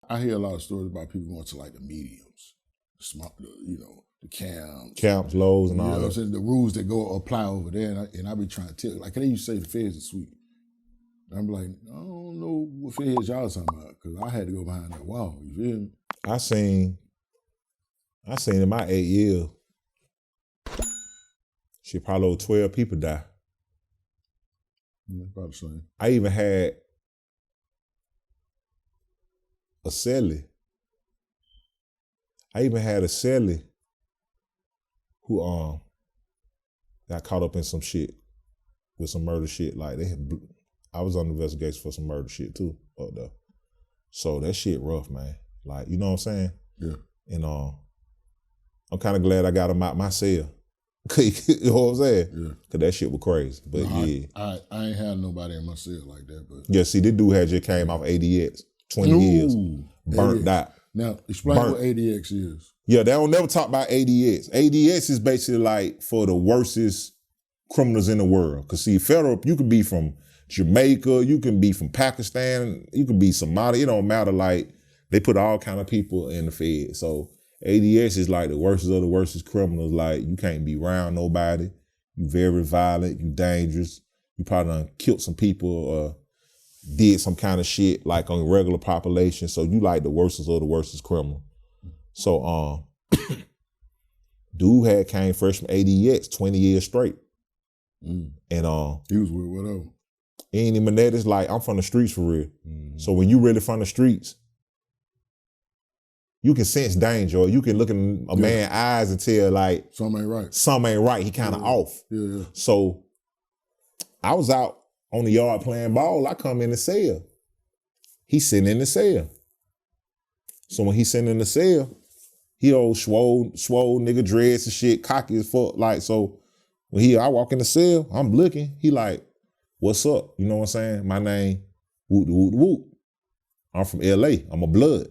I hear a lot of stories about people going to like the mediums, the camps, lows, and all that. You know what I'm saying? The rules that go apply over there, and I be trying to tell, like, they used to say the feds are sweet. And I'm like, I don't know what feds y'all talking about, because I had to go behind that wall. You feel me? I seen in my 8 years, shit, probably over 12 people die. Yeah, about the same. I even had a cellie. Who got caught up in some shit with some murder shit. Like I was on the investigation for some murder shit too up there. So that shit rough, man. Like, you know what I'm saying? Yeah. And I'm kind of glad I got him out my cell. You know what I'm saying? Yeah. Cause that shit was crazy. But yeah. I ain't had nobody in my cell like that. But yeah, see, this dude had just came off ADX, 20 years, burnt ADX. out. Now, explain what ADX is. Yeah, they don't never talk about ADX. ADX is basically like for the worstest criminals in the world. Cause see, federal, you could be from Jamaica, you can be from Pakistan, you can be Somalia. It don't matter. Like, they put all kind of people in the Fed. So ADX is like the worstest of the worstest criminals. Like, you can't be around nobody. You very violent. You dangerous. You probably done killed some people or did some kind of shit like on a regular population. So you like the worstest of the worstest criminal. So dude came fresh from ADX 20 years straight. And he was with whatever. Any Manettis, like, I'm from the streets for real. So when you really from the streets, you can sense danger, or you can look in a man's eyes and tell, like, something ain't right. Something ain't right. He kind of off. Yeah. So I was out on the yard playing ball. I come in the cell. He's sitting in the cell. So when he's sitting in the cell, he old swole nigga, dreads and shit, cocky as fuck. Like, so when I walk in the cell, I'm looking. He like, what's up? You know what I'm saying? My name, whoop, whoop, whoop. I'm from LA. I'm a blood.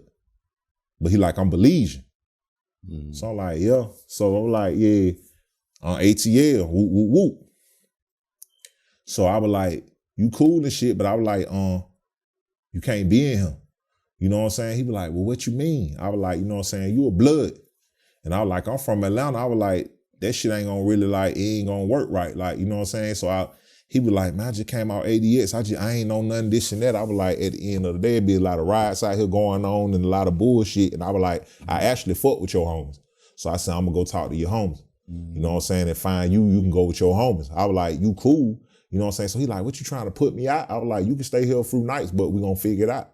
But he like, I'm Belizean. So I'm like, yeah. So I'm like, yeah, on ATL, whoop, whoop, whoop. So I was like, you cool and shit, but I was like, you can't be in him. You know what I'm saying? He was like, well, what you mean? I was like, you know what I'm saying? You a blood. And I was like, I'm from Atlanta. I was like, that shit ain't gonna really, like, it ain't gonna work right. Like, you know what I'm saying? So he was like, man, I just came out ADX. I ain't know nothing, this and that. I was like, at the end of the day, it'd be a lot of riots out here going on and a lot of bullshit. And I was like, I actually fuck with your homies. So I said, I'm gonna go talk to your homies. You know what I'm saying? And find you can go with your homies. I was like, you cool. You know what I'm saying? So he like, what you trying to put me out? I was like, you can stay here through nights, but we gonna figure it out.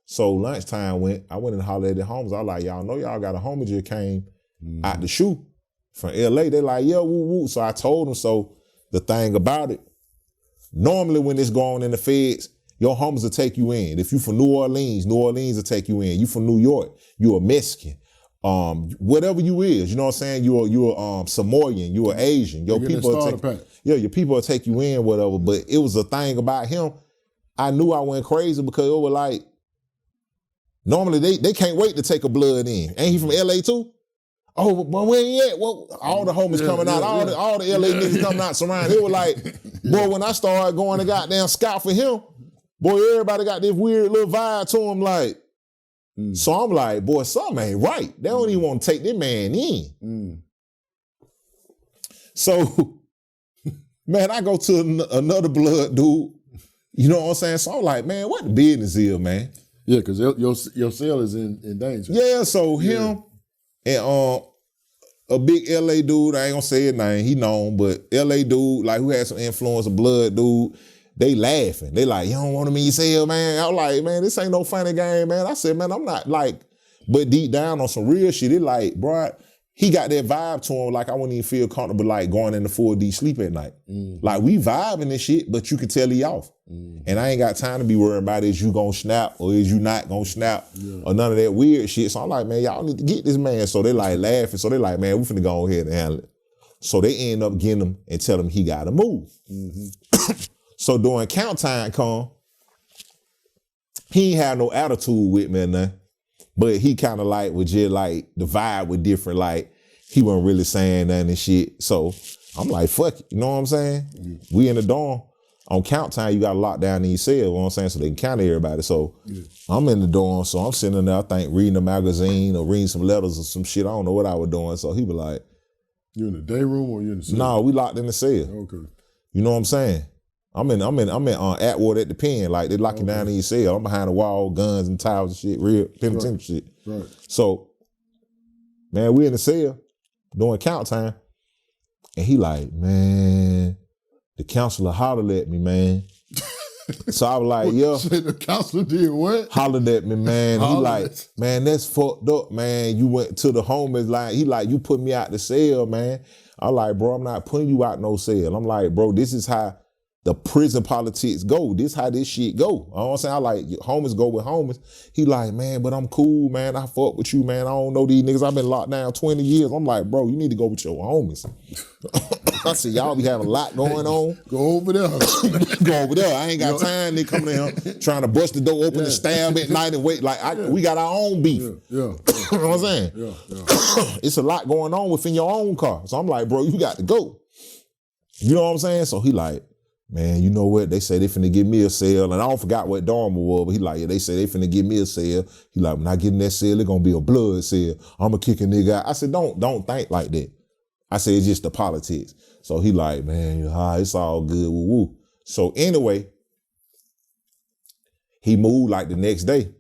So lunchtime I went and hollered at the homies. I was like, y'all know y'all got a homie just came out the shoe from LA. They like, yeah, woo, woo. So I told them, so the thing about it, normally when it's going in the feds, your homies will take you in. If you from New Orleans will take you in. You from New York, you a Mexican. Whatever you is, you know what I'm saying? You're Samoan, you're Asian. Your people will take you in, whatever. But it was a thing about him. I knew I went crazy because it was like, normally they can't wait to take a blood in. Ain't he from LA too? Oh, but where he at? Well, all the homies coming out, all the LA niggas coming out surrounding. It was like, boy, when I started going to goddamn scout for him, boy, everybody got this weird little vibe to him, like. So I'm like, boy, something ain't right. They don't even want to take this man in. So, man, I go to another blood dude. You know what I'm saying? So I'm like, man, what the business is, man? Yeah, because your cell is in danger. Yeah, so him and a big LA dude, I ain't gonna say his name, he known, but LA dude, like, who had some influence, a blood dude, they laughing. They like, you don't want him in your cell, man? I was like, man, this ain't no funny game, man. I said, man, I'm not like, but deep down on some real shit, it like, bro, he got that vibe to him, like I wouldn't even feel comfortable like going into full deep sleep at night. Like, we vibing and shit, but you can tell he off. And I ain't got time to be worried about is you gonna snap or is you not gonna snap or none of that weird shit. So I'm like, man, y'all need to get this man. So they like laughing. So they like, man, we finna go ahead and handle it. So they end up getting him and tell him he gotta move. So during count time come, he ain't had no attitude with me or nothing. But he kind of like was just like, the vibe was different. Like, he wasn't really saying nothing and shit. So I'm like, fuck it. You know what I'm saying? We in the dorm. on count time, you got to lock down in your cell, you know what I'm saying? So they can count everybody. So I'm in the dorm, so I'm sitting there, I think, reading a magazine or reading some letters or some shit. I don't know what I was doing. So he was like, you in the day room or you in the cell? No, we locked in the cell. Okay. You know what I'm saying? I'm in Atwood at the pen. Like they lock you down in your cell. I'm behind the wall, guns and towels and shit, real penitentiary shit. Right. So, man, we in the cell doing count time. And he like, man, the counselor hollered at me, man. So I was like, yeah. The counselor did what? Hollered at me, man. He like, man, that's fucked up, man. You went to the homeless line. He like, you put me out the cell, man. I like, bro, I'm not putting you out no cell. I'm like, bro, this is how the prison politics go. This how this shit go. You know what I'm saying? I like, homeless go with homeless. He like, man, but I'm cool, man. I fuck with you, man. I don't know these niggas. I've been locked down 20 years. I'm like, bro, you need to go with your homies. I said, y'all be having a lot going on. Go over there. Go over there. I ain't got time. They coming in here trying to bust the door open and stab at night and wait. Like, we got our own beef. Yeah. You know what I'm saying? Yeah. It's a lot going on within your own car. So I'm like, bro, you got to go. You know what I'm saying? So he like, man, you know what? They say they finna give me a cell. And I don't forgot what dorm it was, but he like, yeah, they say they finna give me a cell. He like, when I get in that cell, it's gonna be a blood cell. I'm gonna kick a nigga out. I said, don't think like that. I said, it's just the politics. So he like, man, it's all good, woo woo. So anyway, he moved like the next day.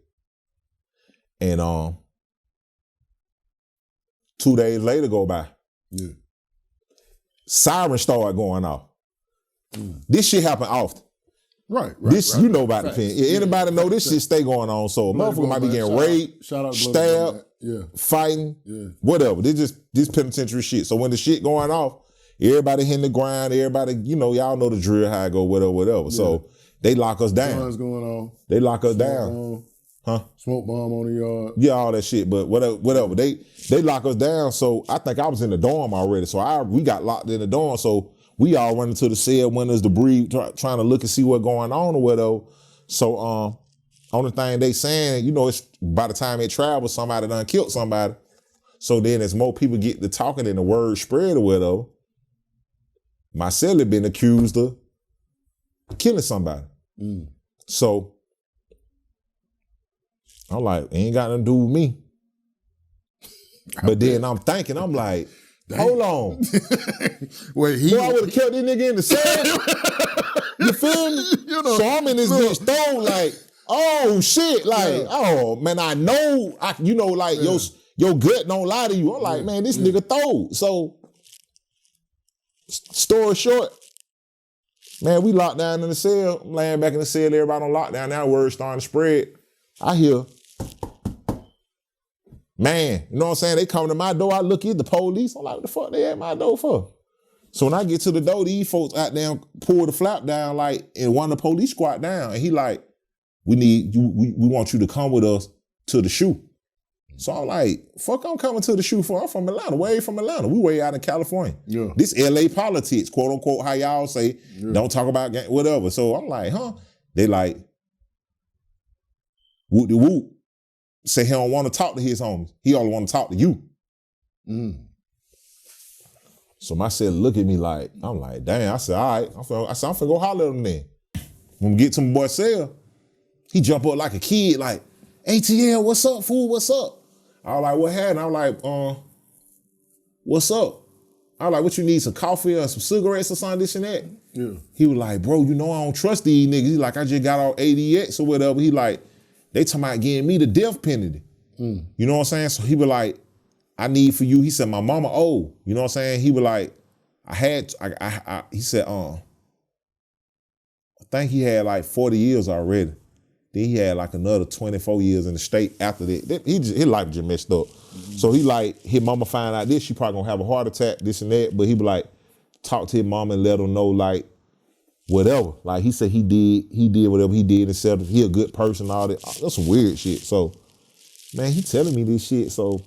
And 2 days later go by. Yeah. Sirens started going off. This shit happen often. Right. You know about the pen. Anybody know this shit stay going on. So a motherfucker might be getting raped, stabbed, fighting, whatever. This penitentiary shit. So when the shit going off, everybody hitting the ground, everybody, y'all know the drill, how it go, whatever. Yeah. So they lock us down. Guns going on. They lock us down. Smoke bomb on the yard. Yeah, all that shit. But whatever. They lock us down. So I think I was in the dorm already. So we got locked in the dorm. So we all running to the cell windows to breathe, trying to look and see what's going on or whatever. So only thing they saying, it's by the time it travels, somebody done killed somebody. So then as more people get to talking and the word spread or whatever, my cell had been accused of killing somebody. So I'm like, it ain't got nothing to do with me. But then I'm thinking, I'm like, hold on. Wait, I would have kept this nigga in the cell. You feel me? So I'm in this bitch throw like, oh shit, like, oh man, I know, your gut don't lie to you. I'm like, man, this nigga throw. So, story short, man, we locked down in the cell. I'm laying back in the cell, everybody on lockdown. Now word starting to spread. I hear, man, you know what I'm saying? They come to my door. I look at the police. I'm like, what the fuck they at my door for? So when I get to the door, these folks out there pull the flap down, like, and one of the police squat down. And he like, we want you to come with us to the shoe. So I'm like, fuck, I'm coming to the shoe for. I'm from Atlanta, way from Atlanta. We way out in California. Yeah. This LA politics, quote unquote, how y'all say, don't talk about whatever. So I'm like, They like, whoop de whoop. Say he don't want to talk to his homies. He only want to talk to you. So my cell look at me like, I'm like, damn. I said, all right. I'm finna go holler at him then. When we get to my boy cell, he jump up like a kid, like, ATL, what's up, fool? What's up? I was like, what happened? I was like, what's up? I was like, what you need, some coffee or some cigarettes or something, this and that? Yeah. He was like, bro, I don't trust these niggas. He's like, I just got off ADX or whatever. He like, they talking about getting me the death penalty. You know what I'm saying? So he was like, I need for you. He said, my mama old. You know what I'm saying? He was like, he said, I think he had like 40 years already. Then he had like another 24 years in the state after that. His life just messed up. So he like, his mama find out this, she probably gonna have a heart attack, this and that. But he be like, talk to his mama and let her know like, whatever. Like he said he did whatever he did and said he a good person, all that. That's some weird shit. So, man, he telling me this shit. So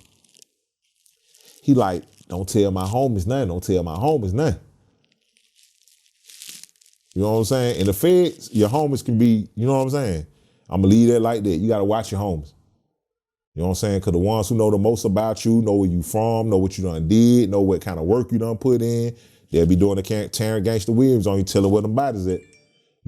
he like, don't tell my homies nothing. Don't tell my homies nothing. You know what I'm saying? In the feds, your homies can be, you know what I'm saying? I'm gonna leave that like that. You gotta watch your homies. You know what I'm saying? Cause the ones who know the most about you, know where you from, know what you done did, know what kind of work you done put in, they'll be doing the tearing gangster Williams on you, telling where them bodies at.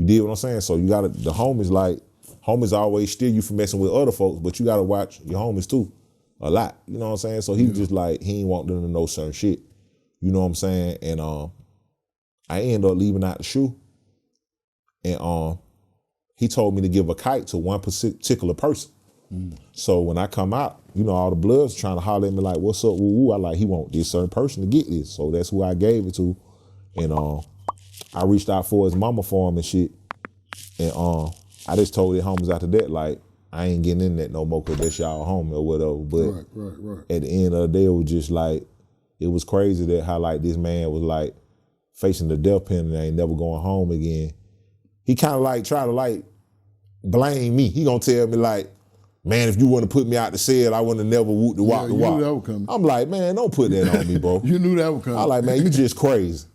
You did what I'm saying? So you gotta, the homies always steer you from messing with other folks, but you gotta watch your homies too, a lot. You know what I'm saying? So he was just like, he ain't want them to know certain shit. You know what I'm saying? And I ended up leaving out the shoe. And he told me to give a kite to one particular person. So when I come out, you know, all the bloods trying to holler at me like, what's up, woo woo? I like, he want this certain person to get this. So that's who I gave it to. And I reached out for his mama for him and shit. And I just told the homies after that, like, I ain't getting in that no more because that's y'all homie or whatever. But right. At the end of the day, it was just like, it was crazy that how like this man was like facing the death penalty and ain't never going home again. He kind of like try to like blame me. He gonna tell me like, man, if you wouldn't have put me out the cell, I wouldn't have never whooped the walk the walk. You knew that would come. I'm like, man, don't put that on me, bro. You knew that would come. I like, man, you just crazy.